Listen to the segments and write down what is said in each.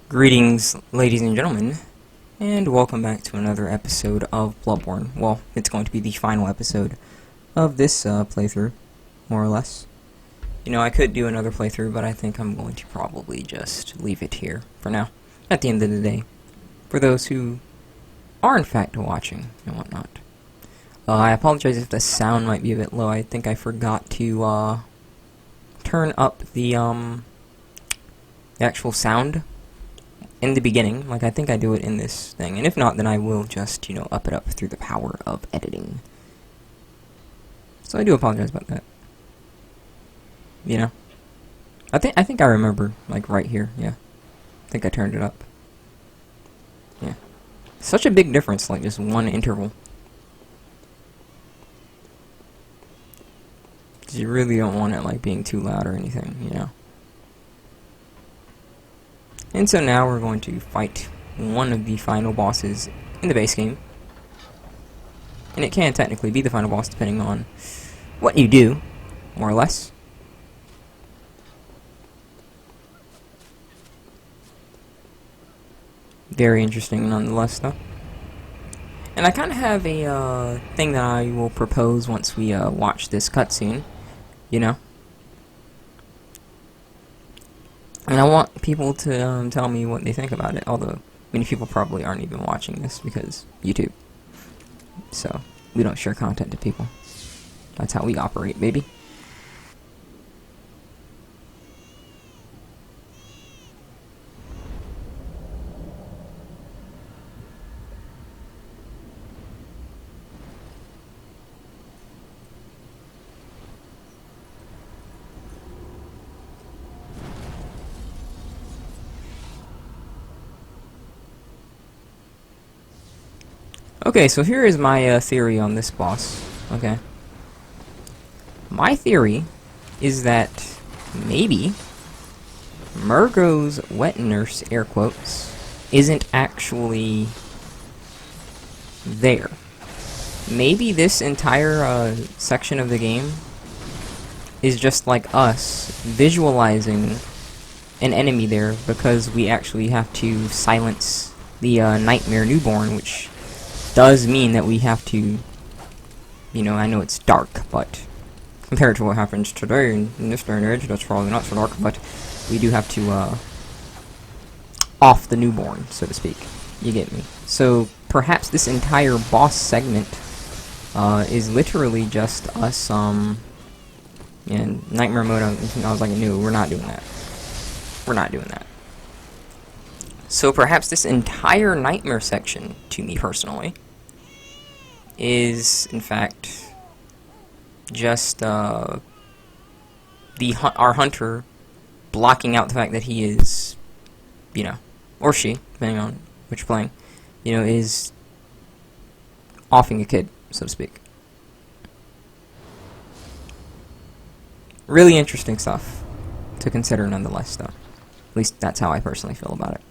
Greetings, ladies and gentlemen, and welcome back to another episode of Bloodborne. Well, it's going to be the final episode of this playthrough, more or less. You know, I could do another playthrough, but I think I'm going to probably just leave it here for now, at the end of the day, for those who are in fact watching and whatnot. I apologize if the sound might be a bit low. I think I forgot to turn up the actual sound in the beginning. Like, I think I do it in this thing, and if not, then I will just, up it up through the power of editing. So I do apologize about that. I think I remember, like, right here, yeah. I think I turned it up. Yeah. Such a big difference, like, just one interval. You really don't want it, like, being too loud or anything, And so now we're going to fight one of the final bosses in the base game. And it can technically be the final boss depending on what you do, more or less. Very interesting nonetheless, though. And I kind of have a thing that I will propose once we watch this cutscene, And I want people to tell me what they think about it, although many people probably aren't even watching this because YouTube. So, we don't share content to people. That's how we operate, baby. Okay, so here is my theory on this boss. Okay. My theory is that maybe Murgo's wet nurse, air quotes, isn't actually there. Maybe this entire section of the game is just like us visualizing an enemy there because we actually have to silence the Nightmare Newborn, which does mean that we have to, I know it's dark, but compared to what happens today in this day and age, that's probably not so dark, but we do have to, off the newborn, so to speak. You get me? So, perhaps this entire boss segment, is literally just us, in Nightmare mode. I was like, no, we're not doing that. We're not doing that. So, perhaps this entire Nightmare section, to me personally, is in fact just our hunter blocking out the fact that he is, or she, depending on which you're playing, is offing a kid, so to speak. Really interesting stuff to consider nonetheless, though. At least that's how I personally feel about it.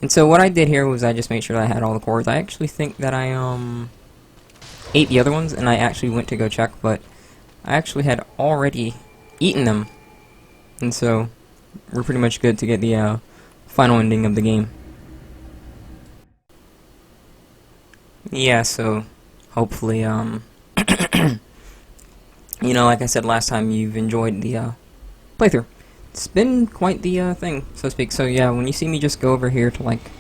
And so what I did here was I just made sure that I had all the cores. I actually think that I ate the other ones, and I actually went to go check, but I actually had already eaten them. And so we're pretty much good to get the final ending of the game. Yeah, so hopefully like I said last time, you've enjoyed the playthrough. It's been quite the thing, so to speak. So yeah, when you see me just go over here to like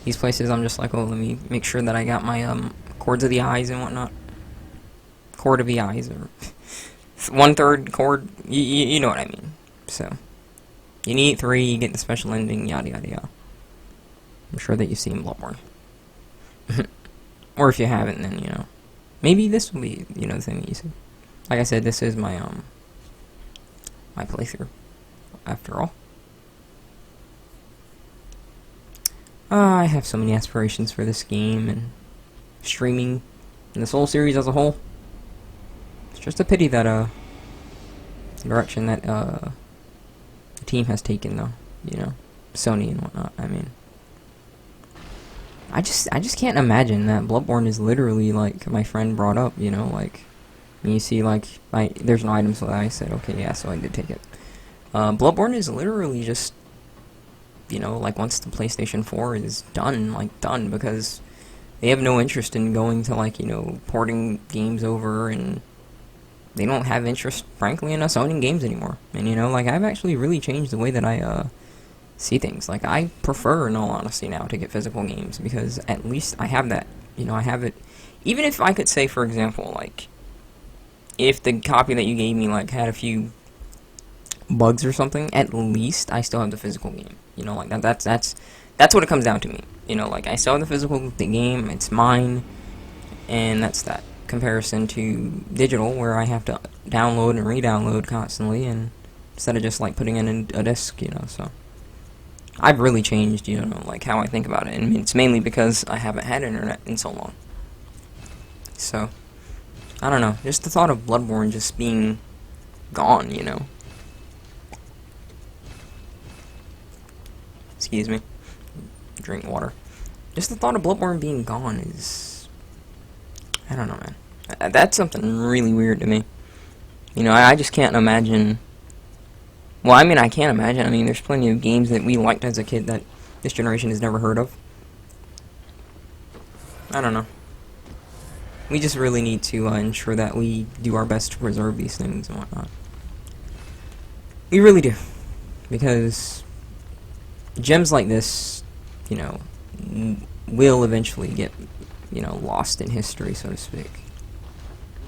these places, I'm just like, oh, let me make sure that I got my cords of the eyes and whatnot. Cord of the eyes, or 1/3 cord. You know what I mean. So you need 3, you get the special ending, yada yada yada. I'm sure that you've seen Bloodborne, or if you haven't, then maybe this will be the thing that you see. Like I said, this is my my playthrough, after all. I have so many aspirations for this game and streaming and this whole series as a whole. It's just a pity that the direction that the team has taken, though. Sony and whatnot. I mean, I just can't imagine that Bloodborne is literally like my friend brought up. Like when you see like there's an item, so I said okay, yeah, so I did take it. Bloodborne is literally just you know, like once the PlayStation 4 is done, like done, because they have no interest in going to, like, you know, porting games over, and they don't have interest, frankly, in us owning games anymore. And, you know, like, I've actually really changed the way that I see things. Like, I prefer, in all honesty, now to get physical games, because at least I have that. You know, I have it. Even if I could say, for example, like, if the copy that you gave me, like, had a few bugs or something, at least I still have the physical game. You know, like, that's what it comes down to me. You know, like, I still have the physical game, it's mine, and that's that. Comparison to digital, where I have to download and re-download constantly, and instead of just, like, putting in a disc, you know, so. I've really changed, you know, like, how I think about it, and it's mainly because I haven't had internet in so long. So, I don't know, just the thought of Bloodborne just being gone, you know. Excuse me. Drink water. Just the thought of Bloodborne being gone is... I don't know, man. That's something really weird to me. You know, I just can't imagine... Well, I mean, I can't imagine. I mean, there's plenty of games that we liked as a kid that this generation has never heard of. I don't know. We just really need to ensure that we do our best to preserve these things and whatnot. We really do. Because gems like this, you know, will eventually get, you know, lost in history, so to speak.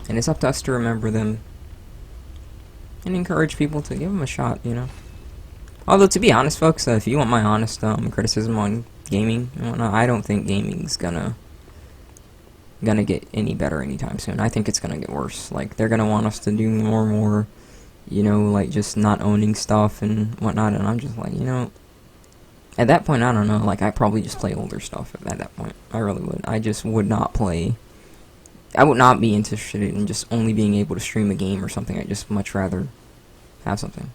And it's up to us to remember them and encourage people to give them a shot, you know. Although, to be honest, folks, if you want my honest criticism on gaming and whatnot, I don't think gaming's gonna get any better anytime soon. I think it's gonna get worse. Like, they're gonna want us to do more and more, you know, like, just not owning stuff and whatnot, and I'm just like, you know, at that point, I don't know, like, I probably just play older stuff at that point. I really would. I just would not play... I would not be interested in just only being able to stream a game or something. I'd just much rather have something.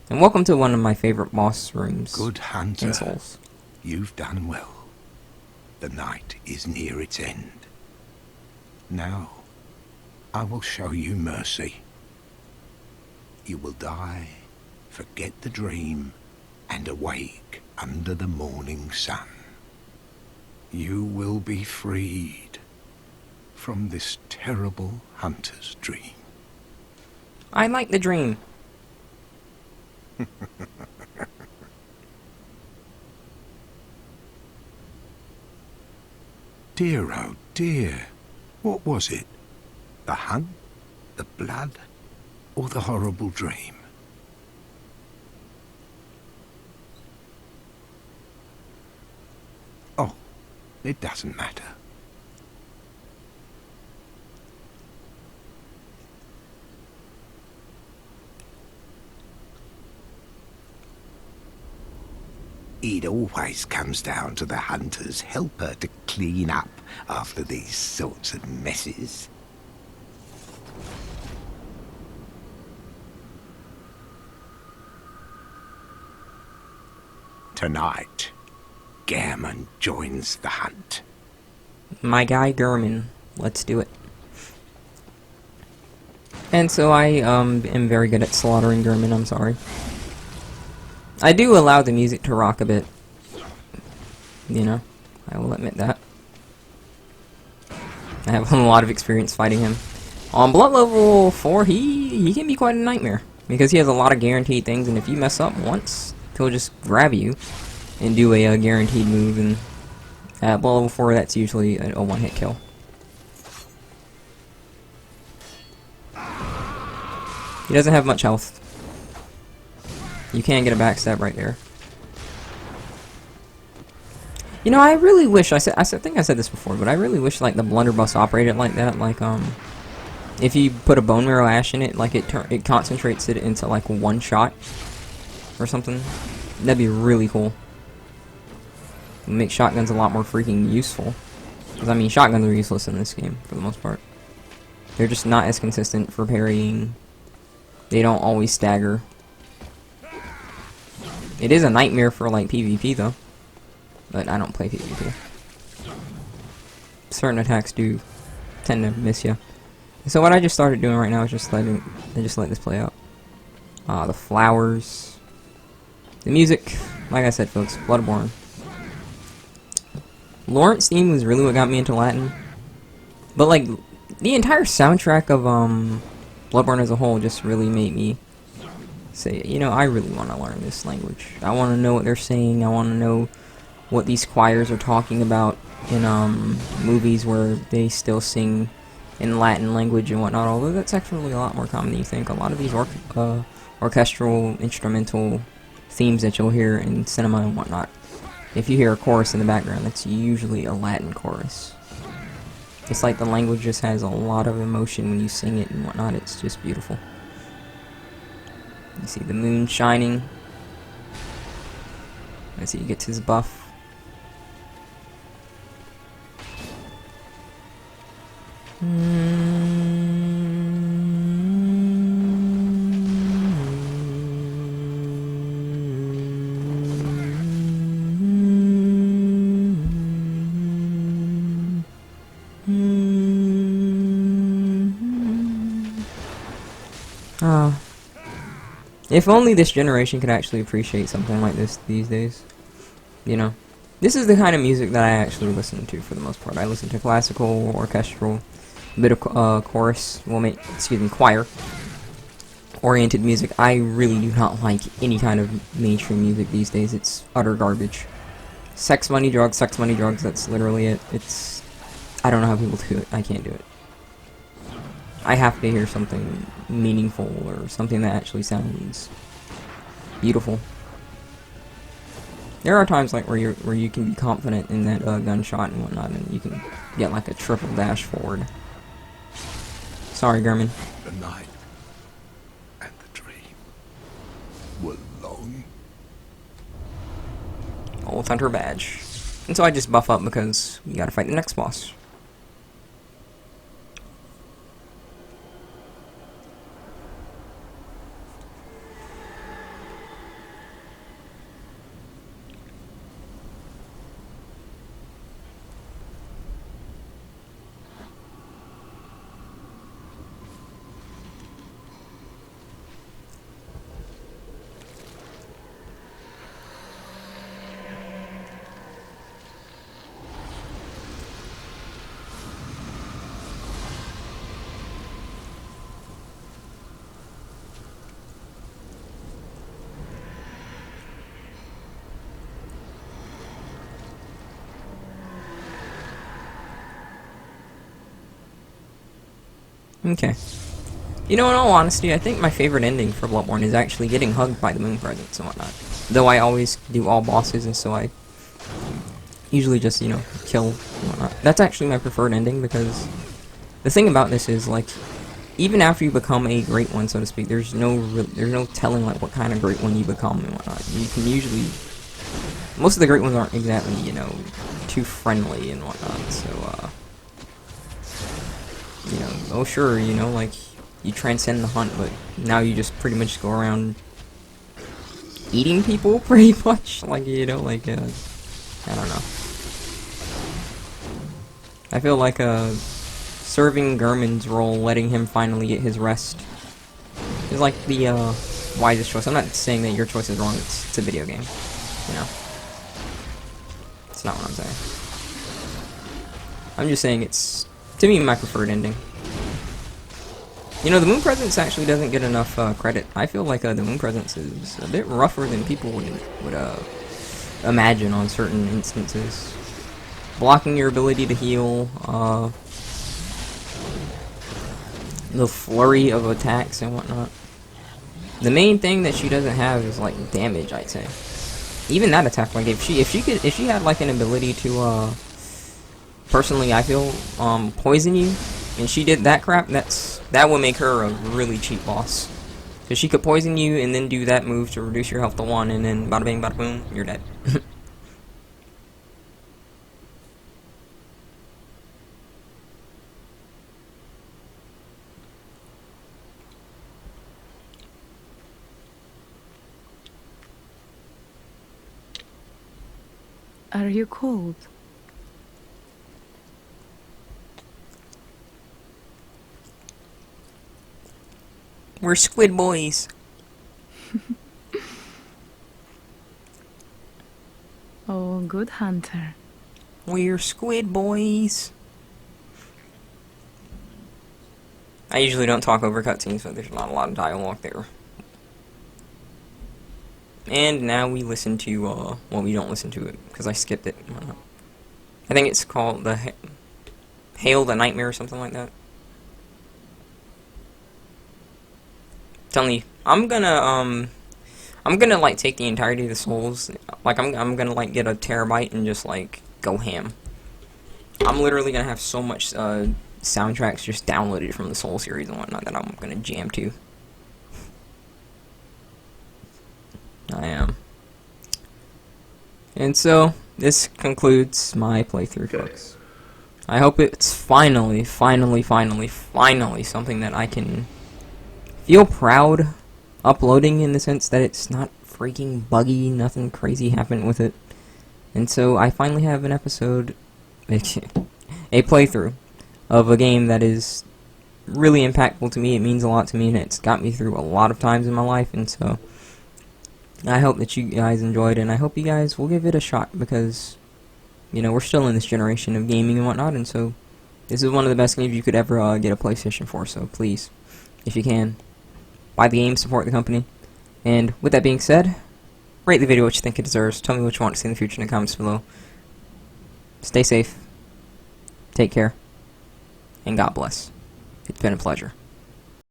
And welcome to one of my favorite boss rooms. Good hunter, in Souls. You've done well. The night is near its end. Now, I will show you mercy. You will die, forget the dream, and awake under the morning sun. You will be freed from this terrible hunter's dream. I like the dream. Dear, oh dear. What was it? The hunt? The blood? Or the horrible dream? Oh, it doesn't matter. It always comes down to the hunter's helper to clean up after these sorts of messes. Tonight, Gammon joins the hunt. My guy German. Let's do it. And so I am very good at slaughtering German, I'm sorry. I do allow the music to rock a bit. You know, I will admit that. I have a lot of experience fighting him. On blood level 4, he can be quite a nightmare. Because he has a lot of guaranteed things, and if you mess up once, he'll just grab you and do a guaranteed move, and at blood level 4, that's usually a one-hit kill. He doesn't have much health. You can get a backstab right there. You know, I really wish, I think I said this before, but I really wish, like, the blunderbuss operated like that. Like, if you put a bone marrow ash in it, like, it concentrates it into, like, one shot or something. That'd be really cool. It'd make shotguns a lot more freaking useful. Because, I mean, shotguns are useless in this game, for the most part. They're just not as consistent for parrying. They don't always stagger. It is a nightmare for, like, PvP, though. But I don't play PvP. Certain attacks do tend to miss you. So what I just started doing right now is just let this play out. The flowers. The music. like I said, folks, Bloodborne. Lawrence theme was really what got me into Latin. But, like, the entire soundtrack of, Bloodborne as a whole just really made me say, you know, I really want to learn this language. I want to know what they're saying. I want to know what these choirs are talking about in, movies where they still sing in Latin language and whatnot, although that's actually a lot more common than you think. A lot of these orchestral, instrumental themes that you'll hear in cinema and whatnot, if you hear a chorus in the background, that's usually a Latin chorus. It's like the language just has a lot of emotion when you sing it and whatnot. It's just beautiful. You see the moon shining as he gets his buff. If only this generation could actually appreciate something like this these days. You know? This is the kind of music that I actually listen to for the most part. I listen to classical, orchestral, a bit of chorus, choir oriented music. I really do not like any kind of mainstream music these days. It's utter garbage. Sex, money, drugs, that's literally it. I don't know how people do it. I can't do it. I have to hear something meaningful or something that actually sounds beautiful. There are times like where you can be confident in that gunshot and whatnot, and you can get like a triple dash forward. Sorry, German. The night and the dream were long. Old Hunter badge. And so I just buff up because we gotta fight the next boss. Okay. You know, in all honesty, I think my favorite ending for Bloodborne is actually getting hugged by the moon presence and whatnot. Though I always do all bosses, and so I usually just, you know, kill and whatnot. That's actually my preferred ending, because the thing about this is, like, even after you become a great one, so to speak, there's no telling, like, what kind of great one you become and whatnot. You can usually... Most of the great ones aren't exactly, you know, too friendly and whatnot, so, you know, oh sure, you know, like, you transcend the hunt, but now you just pretty much go around eating people, pretty much, like, you know, like, I don't know. I feel like, serving German's role, letting him finally get his rest, is like the, wisest choice. I'm not saying that your choice is wrong, it's a video game, you know. It's not what I'm saying. I'm just saying it's, to me, my preferred ending. You know, the Moon Presence actually doesn't get enough credit. I feel like the Moon Presence is a bit rougher than people would imagine on certain instances. Blocking your ability to heal, the flurry of attacks and whatnot. The main thing that she doesn't have is like damage, I'd say. Even that attack, like if she had like an ability to personally, I feel, poison you, and she did that crap, that would make her a really cheap boss. Because she could poison you and then do that move to reduce your health to 1, and then bada bing bada boom, you're dead. Are you cold? We're squid boys. Oh, good hunter. We're squid boys. I usually don't talk over cutscenes, but there's not a lot of dialogue there. And now we listen to, well, we don't listen to it, because I skipped it. I think it's called the Hail the Nightmare or something like that. Tell me, I'm gonna, like, take the entirety of the Souls, like, I'm gonna, like, get a terabyte and just, like, go ham. I'm literally gonna have so much, soundtracks just downloaded from the Soul series and whatnot that I'm gonna jam to. I am. And so, this concludes my playthrough, folks. I hope it's finally something that I can feel proud uploading, in the sense that it's not freaking buggy, nothing crazy happened with it. And so I finally have an episode, a playthrough of a game that is really impactful to me. It means a lot to me, and it's got me through a lot of times in my life, and so I hope that you guys enjoyed, and I hope you guys will give it a shot, because, you know, we're still in this generation of gaming and whatnot, and so this is one of the best games you could ever get a PlayStation for, so please, if you can, buy the game, support the company. And with that being said, rate the video what you think it deserves, tell me what you want to see in the future in the comments below. Stay safe, take care, and God bless. It's been a pleasure.